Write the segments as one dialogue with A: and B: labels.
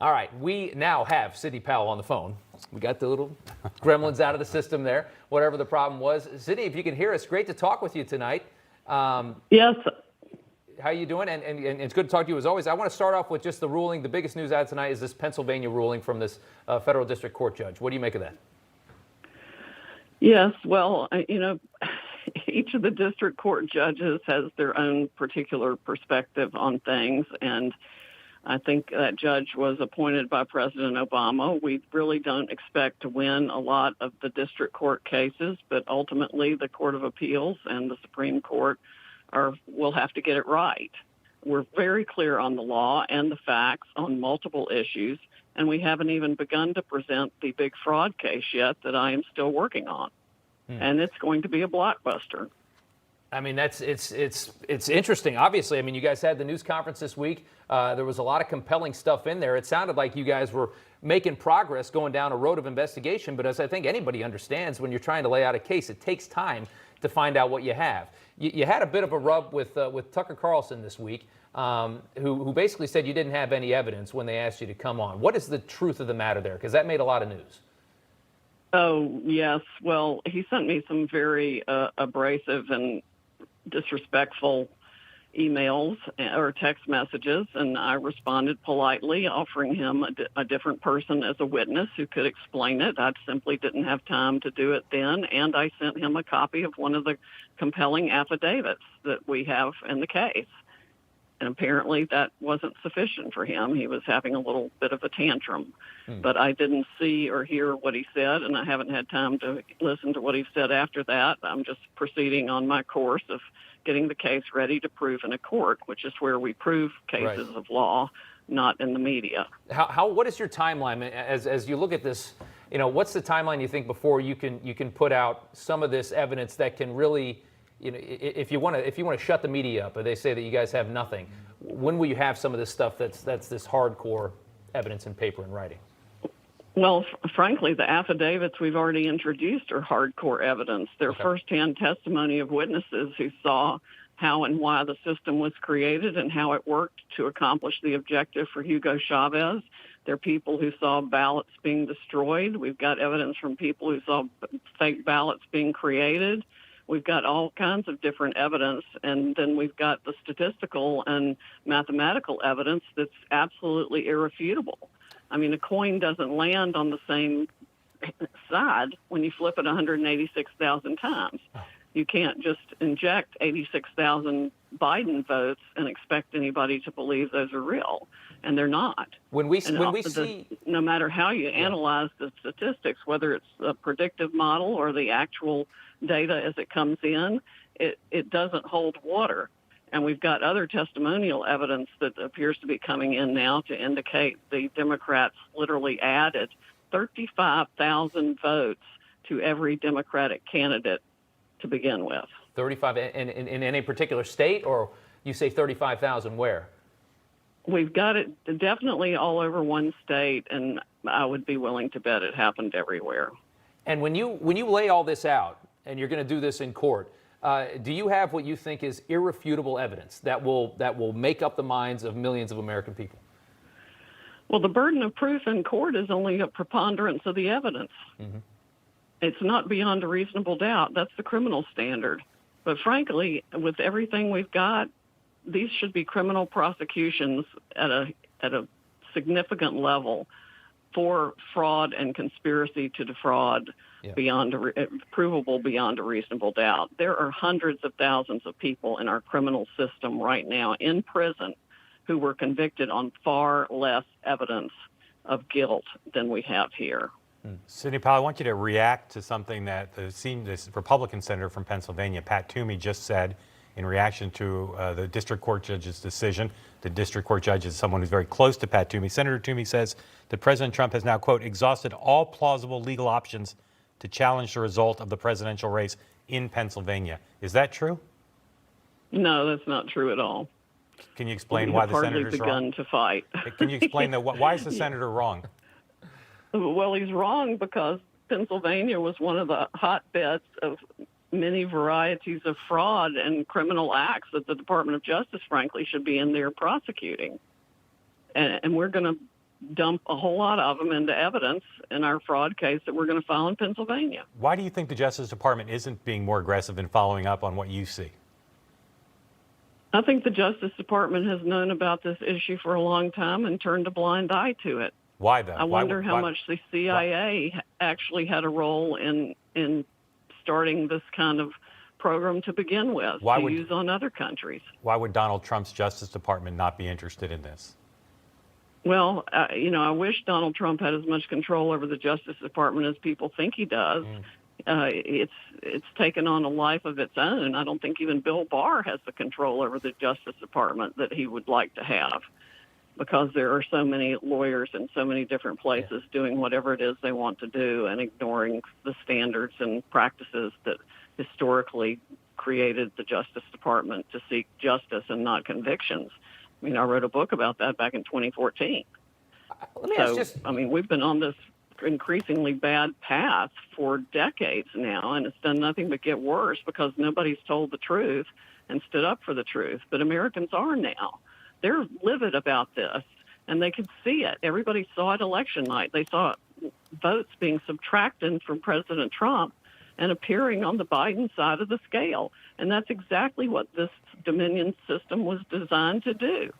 A: All right, we now have Sidney Powell on the phone. We got the little gremlins out of the system there, whatever the problem was. Sidney, if you can hear us, great to talk with you tonight.
B: Yes.
A: How you doing? And it's good to talk to you as always. I want to start off with just the ruling. The biggest news out tonight is this Pennsylvania ruling from this federal district court judge. What do you make of that?
B: Yes. Well, each of the district court judges has their own particular perspective on things. And I think that judge was appointed by President Obama. We really don't expect to win a lot of the district court cases, but ultimately the Court of Appeals and the Supreme Court will have to get it right. We're very clear on the law and the facts on multiple issues, and we haven't even begun to present the big fraud case yet that I am still working on. And it's going to be a blockbuster.
A: I mean, it's interesting. Obviously, I mean, you guys had the news conference this week. There was a lot of compelling stuff in there. It sounded like you guys were making progress going down a road of investigation. But as I think anybody understands, when you're trying to lay out a case, it takes time to find out what you have. You had a bit of a rub with Tucker Carlson this week, who basically said you didn't have any evidence when they asked you to come on. What is the truth of the matter there? Because that made a lot of news.
B: Oh, yes. Well, he sent me some very abrasive and disrespectful emails or text messages, and I responded politely, offering him a different person as a witness who could explain it. I simply didn't have time to do it then, and I sent him a copy of one of the compelling affidavits that we have in the case. And apparently that wasn't sufficient for him. He was having a little bit of a tantrum. But I didn't see or hear what he said, and I haven't had time to listen to what he said after that. I'm just proceeding on my course of getting the case ready to prove in a court, which is where we prove cases of law, not in the media.
A: What is your timeline as you look at this? You know, what's the timeline you think before you can put out some of this evidence that can really, you know, if you want to shut the media up, or they say that you guys have nothing, when will you have some of this stuff that's this hardcore evidence in paper and writing?
B: Well, frankly, the affidavits we've already introduced are hardcore evidence. They're firsthand testimony of witnesses who saw how and why the system was created and how it worked to accomplish the objective for Hugo Chavez. They're people who saw ballots being destroyed. We've got evidence from people who saw fake ballots being created. We've got all kinds of different evidence, and then we've got the statistical and mathematical evidence that's absolutely irrefutable. I mean, a coin doesn't land on the same side when you flip it 186,000 times. You can't just inject 86,000 Biden votes and expect anybody to believe those are real, and they're not.
A: When we see,
B: no matter how you analyze the statistics, whether it's a predictive model or the actual data as it comes in, it doesn't hold water. And we've got other testimonial evidence that appears to be coming in now to indicate the Democrats literally added 35,000 votes to every Democratic candidate to begin with.
A: 35 in any particular state, or you say 35,000 where?
B: We've got it definitely all over one state, and I would be willing to bet it happened everywhere.
A: And when you lay all this out, and you're going to do this in court, do you have what you think is irrefutable evidence that will make up the minds of millions of American people?
B: Well, the burden of proof in court is only a preponderance of the evidence. It's not beyond a reasonable doubt. That's the criminal standard. But frankly, with everything we've got, these should be criminal prosecutions at a significant level for fraud and conspiracy to defraud provable beyond a reasonable doubt. There are hundreds of thousands of people in our criminal system right now in prison who were convicted on far less evidence of guilt than we have here.
C: Sidney Powell, I want you to react to something that this Republican senator from Pennsylvania, Pat Toomey, just said in reaction to the district court judge's decision. The district court judge is someone who's very close to Pat Toomey. Senator Toomey says that President Trump has now, quote, exhausted all plausible legal options to challenge the result of the presidential race in Pennsylvania. Is that true?
B: No, that's not true at all.
C: Can you explain why the senator's wrong?
B: Hardly begun to fight.
C: Can you explain why is the senator wrong?
B: Well, he's wrong because Pennsylvania was one of the hotbeds of many varieties of fraud and criminal acts that the Department of Justice, frankly, should be in there prosecuting. And we're going to dump a whole lot of them into evidence in our fraud case that we're going to file in Pennsylvania.
C: Why do you think the Justice Department isn't being more aggressive in following up on what you see?
B: I think the Justice Department has known about this issue for a long time and turned a blind eye to it.
C: Why though?
B: I wonder how much the CIA actually had a role in starting this kind of program to begin with, use on other countries.
C: Why would Donald Trump's Justice Department not be interested in this?
B: Well, I wish Donald Trump had as much control over the Justice Department as people think he does. It's taken on a life of its own. I don't think even Bill Barr has the control over the Justice Department that he would like to have, because there are so many lawyers in so many different places doing whatever it is they want to do and ignoring the standards and practices that historically created the Justice Department to seek justice and not convictions. I mean, I wrote a book about that back in 2014. We've been on this increasingly bad path for decades now, and it's done nothing but get worse because nobody's told the truth and stood up for the truth. But Americans are now. They're livid about this, and they can see it. Everybody saw it election night. They saw votes being subtracted from President Trump and appearing on the Biden side of the scale. And that's exactly what this Dominion system was designed to do.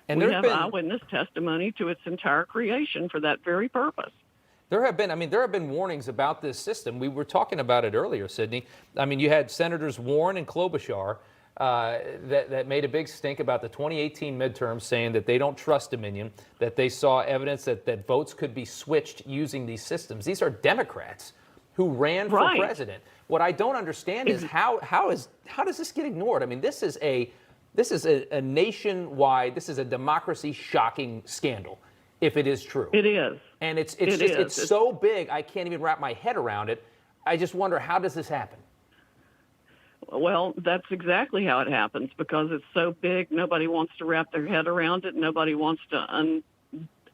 B: And we have eyewitness testimony to its entire creation for that very purpose.
A: There have been warnings about this system. We were talking about it earlier, Sidney. I mean, you had Senators Warren and Klobuchar that made a big stink about the 2018 midterms, saying that they don't trust Dominion, that they saw evidence that votes could be switched using these systems. These are Democrats who ran for president. What I don't understand is how does this get ignored? I mean, this is a nationwide, this is a democracy shocking scandal, if it is true.
B: It is.
A: And it's so big, I can't even wrap my head around it. I just wonder, how does this happen?
B: Well, that's exactly how it happens, because it's so big, nobody wants to wrap their head around it. Nobody wants to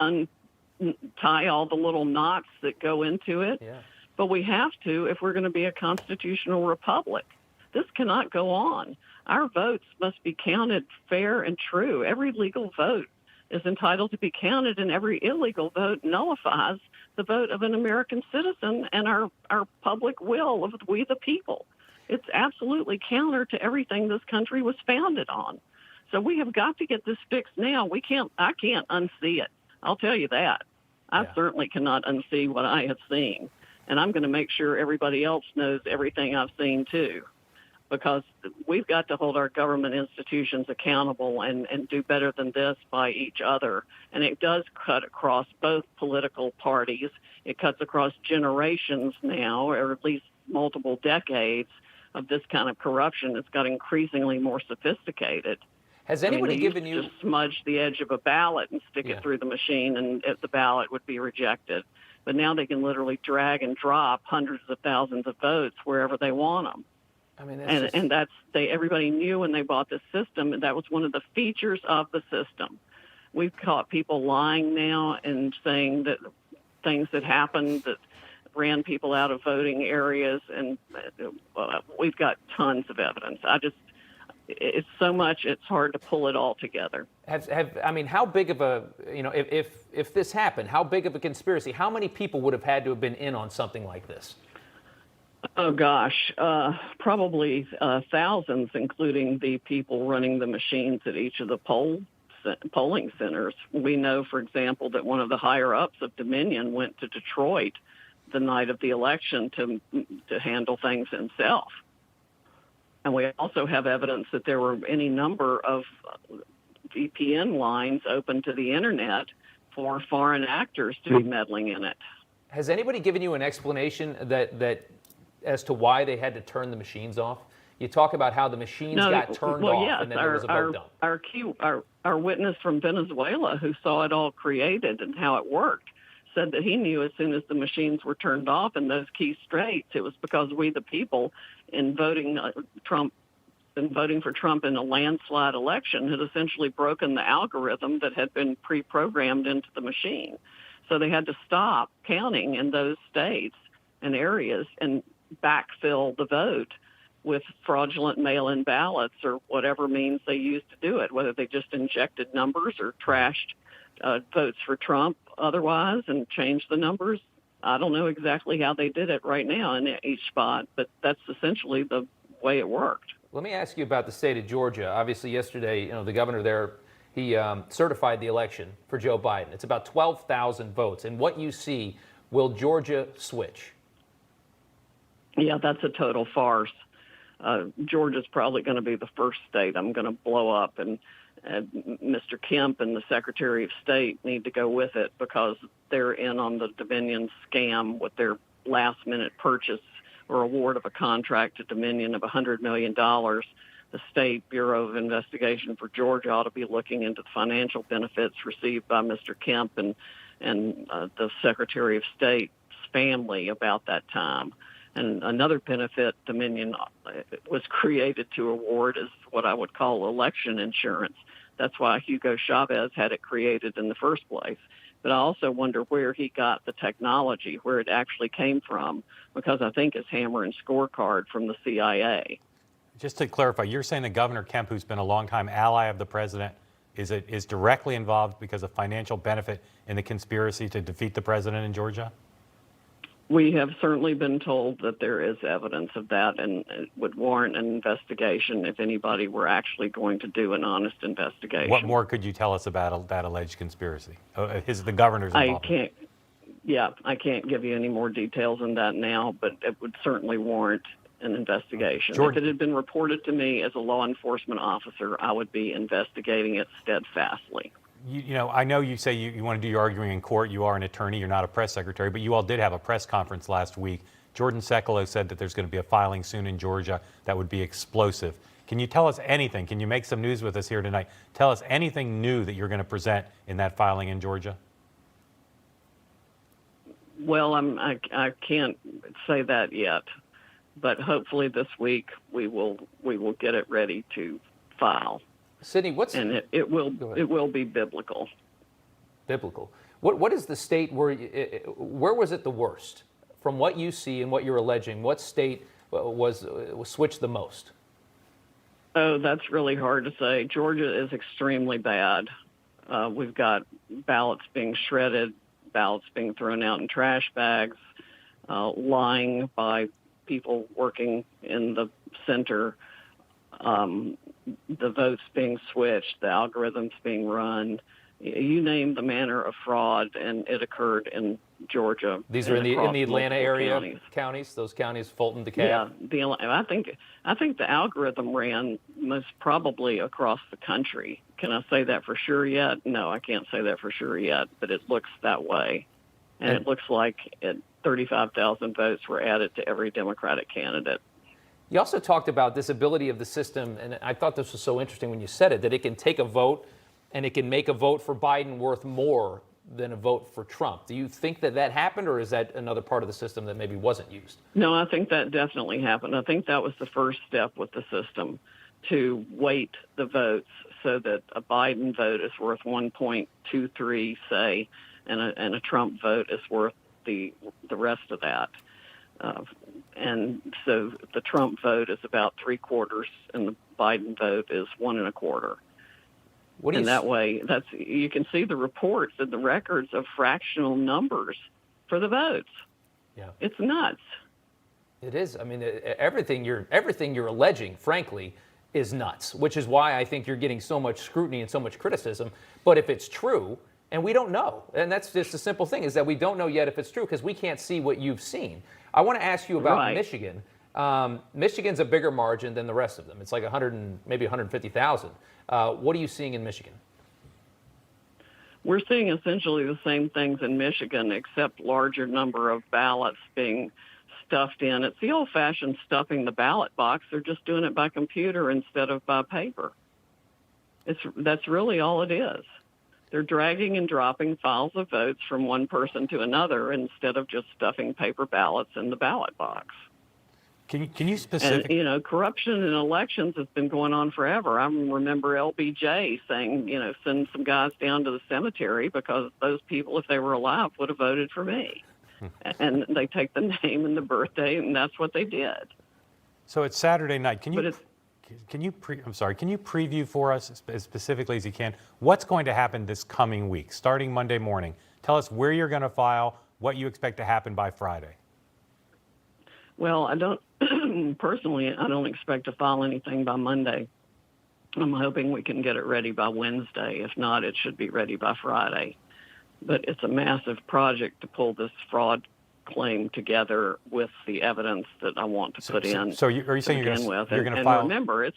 B: untie all the little knots that go into it. Yeah. But we have to if we're going to be a constitutional republic. This cannot go on. Our votes must be counted fair and true. Every legal vote is entitled to be counted, and every illegal vote nullifies the vote of an American citizen and our public will of we the people. It's absolutely counter to everything this country was founded on. So we have got to get this fixed now. I can't unsee it. I'll tell you that. I certainly cannot unsee what I have seen. And I'm going to make sure everybody else knows everything I've seen too, because we've got to hold our government institutions accountable and do better than this by each other. And it does cut across both political parties. It cuts across generations now, or at least multiple decades of this kind of corruption. It's got increasingly more sophisticated.
A: Has anybody given you...
B: just smudge the edge of a ballot and stick it through the machine, and the ballot would be rejected. But now they can literally drag and drop hundreds of thousands of votes wherever they want them.
A: I mean,
B: everybody knew when they bought this system, and that was one of the features of the system. We've caught people lying now and saying that things that happened that ran people out of voting areas, and we've got tons of evidence. It's so much, it's hard to pull it all together.
A: How big of a, if this happened, how big of a conspiracy, how many people would have had to have been in on something like this?
B: Oh, gosh, probably thousands, including the people running the machines at each of the polling centers. We know, for example, that one of the higher-ups of Dominion went to Detroit the night of the election to handle things himself. And we also have evidence that there were any number of VPN lines open to the Internet for foreign actors to be meddling in it.
A: Has anybody given you an explanation that as to why they had to turn the machines off? You talk about how the machines got turned off, and then there was a vote done.
B: Our witness from Venezuela, who saw it all created and how it worked, said that he knew as soon as the machines were turned off in those key states, it was because we, the people, in voting for Trump in a landslide election, had essentially broken the algorithm that had been pre-programmed into the machine. So they had to stop counting in those states and areas and backfill the vote with fraudulent mail-in ballots or whatever means they used to do it, whether they just injected numbers or trashed votes for Trump otherwise and change the numbers. I don't know exactly how they did it right now in each spot, but that's essentially the way it worked.
A: Let me ask you about the state of Georgia. Obviously, yesterday, the governor there, he certified the election for Joe Biden. It's about 12,000 votes. And what you see, will Georgia switch?
B: Yeah, that's a total farce. Georgia's probably going to be the first state I'm going to blow up, and Mr. Kemp and the Secretary of State need to go with it because they're in on the Dominion scam with their last-minute purchase or award of a contract to Dominion of $100 million. The State Bureau of Investigation for Georgia ought to be looking into the financial benefits received by Mr. Kemp and the Secretary of State's family about that time. And another benefit Dominion was created to award is what I would call election insurance. That's why Hugo Chavez had it created in the first place. But I also wonder where he got the technology, where it actually came from, because I think it's hammer and scorecard from the CIA.
C: Just to clarify, you're saying that Governor Kemp, who's been a longtime ally of the president, is directly involved because of financial benefit in the conspiracy to defeat the president in Georgia?
B: We have certainly been told that there is evidence of that, and it would warrant an investigation if anybody were actually going to do an honest investigation.
C: What more could you tell us about that alleged conspiracy? The governor's involvement?
B: I can't give you any more details on that now, but it would certainly warrant an investigation. If it had been reported to me as a law enforcement officer, I would be investigating it steadfastly.
C: I know you say you want to do your arguing in court. You are an attorney. You're not a press secretary, but you all did have a press conference last week. Jordan Sekelo said that there's going to be a filing soon in Georgia that would be explosive. Can you tell us anything? Can you make some news with us here tonight? Tell us anything new that you're going to present in that filing in Georgia.
B: Well, I can't say that yet, but hopefully this week we will get it ready to file.
A: Sidney,
B: it will be biblical.
A: Biblical. What is the state where was it the worst? From what you see and what you're alleging, what state was switched the most?
B: Oh, that's really hard to say. Georgia is extremely bad. We've got ballots being shredded, ballots being thrown out in trash bags, lying by people working in the center, the votes being switched, the algorithms being run. You name the manner of fraud, and it occurred in Georgia.
A: These are in the Atlanta area counties, those counties, Fulton, DeKalb.
B: Yeah, I think the algorithm ran most probably across the country. Can I say that for sure yet? No, I can't say that for sure yet, but it looks that way. And it looks like 35,000 votes were added to every Democratic candidate.
A: You also talked about this ability of the system, and I thought this was so interesting when you said it, that it can take a vote and it can make a vote for Biden worth more than a vote for Trump. Do you think that happened, or is that another part of the system that maybe wasn't used?
B: No, I think that definitely happened. I think that was the first step with the system, to weight the votes so that a Biden vote is worth 1.23, say, and a Trump vote is worth the rest of that. And so the Trump vote is about 3/4, and the Biden vote is 1 1/4. And that way, you can see the reports and the records of fractional numbers for the votes.
A: Yeah,
B: it's nuts.
A: It is. I mean, everything you're alleging, frankly, is nuts. Which is why I think you're getting so much scrutiny and so much criticism. But if it's true, and we don't know, and that's just a simple thing, is that we don't know yet if it's true because we can't see what you've seen. I want to ask you about Michigan. Michigan's a bigger margin than the rest of them. It's like 150,000. What are you seeing in Michigan?
B: We're seeing essentially the same things in Michigan, except larger number of ballots being stuffed in. It's the old-fashioned stuffing the ballot box. They're just doing it by computer instead of by paper. That's really all it is. They're dragging and dropping files of votes from one person to another instead of just stuffing paper ballots in the ballot box.
C: Can you specifically?
B: And, corruption in elections has been going on forever. I remember LBJ saying, send some guys down to the cemetery because those people, if they were alive, would have voted for me. And they take the name and the birthday, and that's what they did.
C: So it's Saturday night. Can you preview for us as specifically as you can what's going to happen this coming week, starting Monday morning? Tell us where you're going to file, what you expect to happen by Friday.
B: Well, I don't, personally, I don't expect to file anything by Monday. I'm hoping we can get it ready by Wednesday. If not, it should be ready by Friday. But it's a massive project to pull this fraud claim together with the evidence that I want to put in.
C: So are you saying you're going to file?
B: And remember,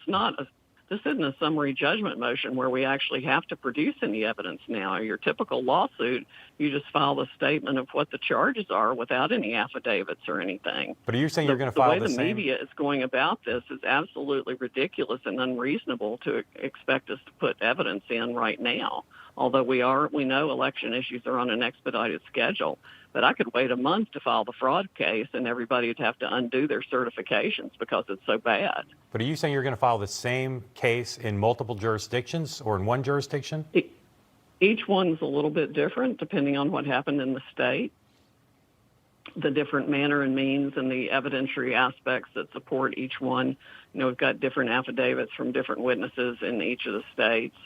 B: this isn't a summary judgment motion where we actually have to produce any evidence now. Your typical lawsuit, you just file the statement of what the charges are without any affidavits or anything.
C: But are you saying you're going to file
B: the way the media is going about this is absolutely ridiculous and unreasonable to expect us to put evidence in right now. Although we know election issues are on an expedited schedule. But I could wait a month to file the fraud case, and everybody would have to undo their certifications because it's so bad.
C: But are you saying you're going to file the same case in multiple jurisdictions or in one jurisdiction?
B: Each one's a little bit different depending on what happened in the state, the different manner and means and the evidentiary aspects that support each one. We've got different affidavits from different witnesses in each of the states.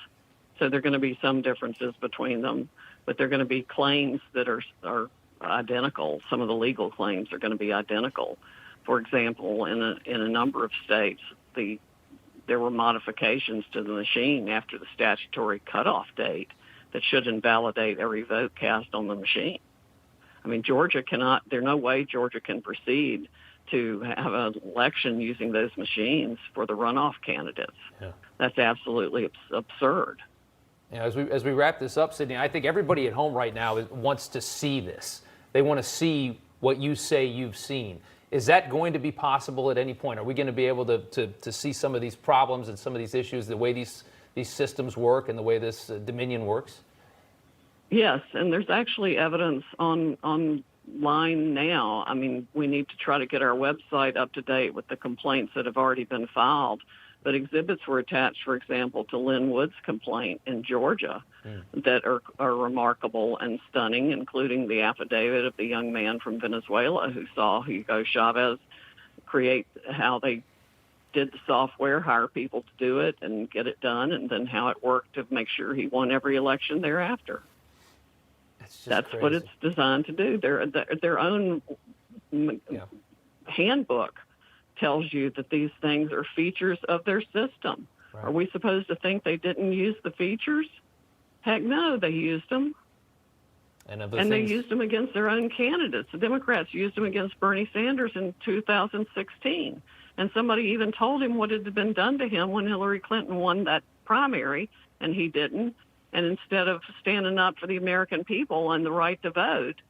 B: So there are going to be some differences between them, but there are going to be claims that are identical. Some of the legal claims are going to be identical. For example, in a number of states, there were modifications to the machine after the statutory cutoff date that should invalidate every vote cast on the machine. I mean, there's no way Georgia can proceed to have an election using those machines for the runoff candidates. Yeah. That's absolutely absurd.
A: As we wrap this up, Sidney, I think everybody at home right now wants to see this. They want to see what you say you've seen. Is that going to be possible at any point? Are we going to be able to see some of these problems and some of these issues, the way these systems work and the way this Dominion works?
B: Yes, and there's actually evidence online now. I mean, we need to try to get our website up to date with the complaints that have already been filed. But exhibits were attached, for example, to Lynn Wood's complaint in Georgia that are remarkable and stunning, including the affidavit of the young man from Venezuela who saw Hugo Chavez create how they did the software, hire people to do it and get it done, and then how it worked to make sure he won every election thereafter. That's crazy. What it's designed to do. Their own handbook tells you that these things are features of their system. Right. Are we supposed to think they didn't use the features? Heck no, they used them. And they used them against their own candidates. The Democrats used them against Bernie Sanders in 2016. And somebody even told him what had been done to him when Hillary Clinton won that primary, and he didn't. And instead of standing up for the American people and the right to vote,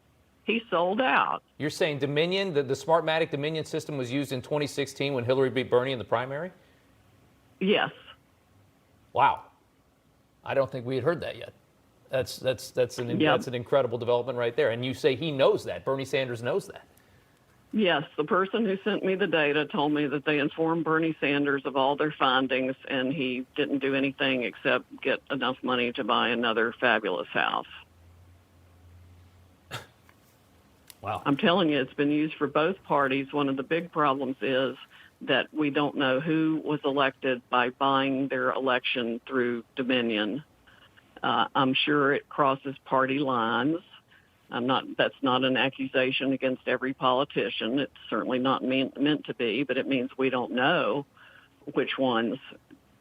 B: he sold out.
A: You're saying Dominion, the Smartmatic Dominion system was used in 2016 when Hillary beat Bernie in the primary?
B: Yes.
A: Wow. I don't think we had heard that yet. That's an incredible development right there. And you say he knows that. Bernie Sanders knows that.
B: Yes, the person who sent me the data told me that they informed Bernie Sanders of all their findings, and he didn't do anything except get enough money to buy another fabulous house.
A: Wow.
B: I'm telling you, it's been used for both parties. One of the big problems is that we don't know who was elected by buying their election through Dominion. I'm sure it crosses party lines. That's not an accusation against every politician. It's certainly not meant to be, but it means we don't know which ones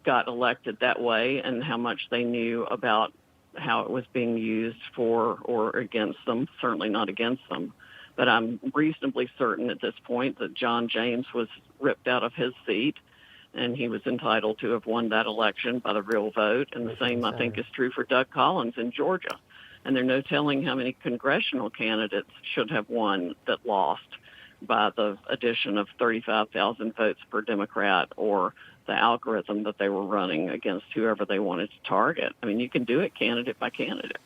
B: got elected that way and how much they knew about how it was being used for or against them, certainly not against them. But I'm reasonably certain at this point that John James was ripped out of his seat, and he was entitled to have won that election by the real vote. And the same, I think, is true for Doug Collins in Georgia. And there's no telling how many congressional candidates should have won that lost by the addition of 35,000 votes per Democrat or the algorithm that they were running against whoever they wanted to target. I mean, you can do it candidate by candidate.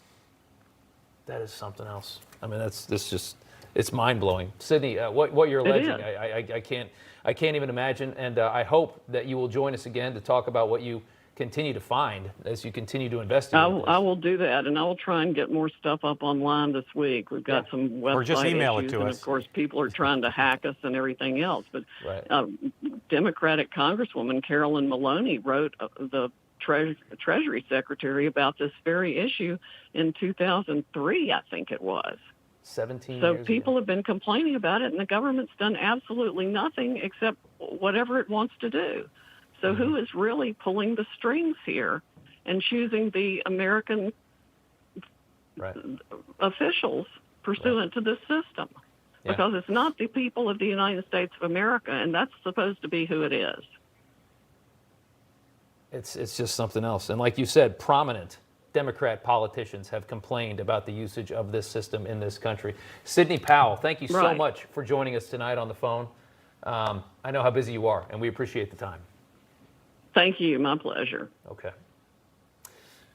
A: That is something else. I mean, it's mind-blowing. Sidney, what you're alleging, I can't even imagine, and I hope that you will join us again to talk about what you continue to find as you continue to investigate.
B: I will do that, and I will try and get more stuff up online this week. We've got some website
C: or just email
B: issues,
C: it to
B: and
C: us.
B: Of course, people are trying to hack us and everything else. But
A: right.
B: Democratic Congresswoman Carolyn Maloney wrote the Treasury Secretary about this very issue in 2003, I think it was.
A: 17
B: So
A: years
B: people
A: ago.
B: have been complaining about it, and the government's done absolutely nothing except whatever it wants to do. So who is really pulling the strings here and choosing the American
A: Right.
B: officials pursuant to this system?
A: Yeah.
B: Because it's not the people of the United States of America, and that's supposed to be who it is.
A: It's just something else. And like you said, prominent Democrat politicians have complained about the usage of this system in this country. Sidney Powell, thank you so
B: Right.
A: much for joining us tonight on the phone. I know how busy you are, and we appreciate the time.
B: Thank you. My pleasure.
A: Okay.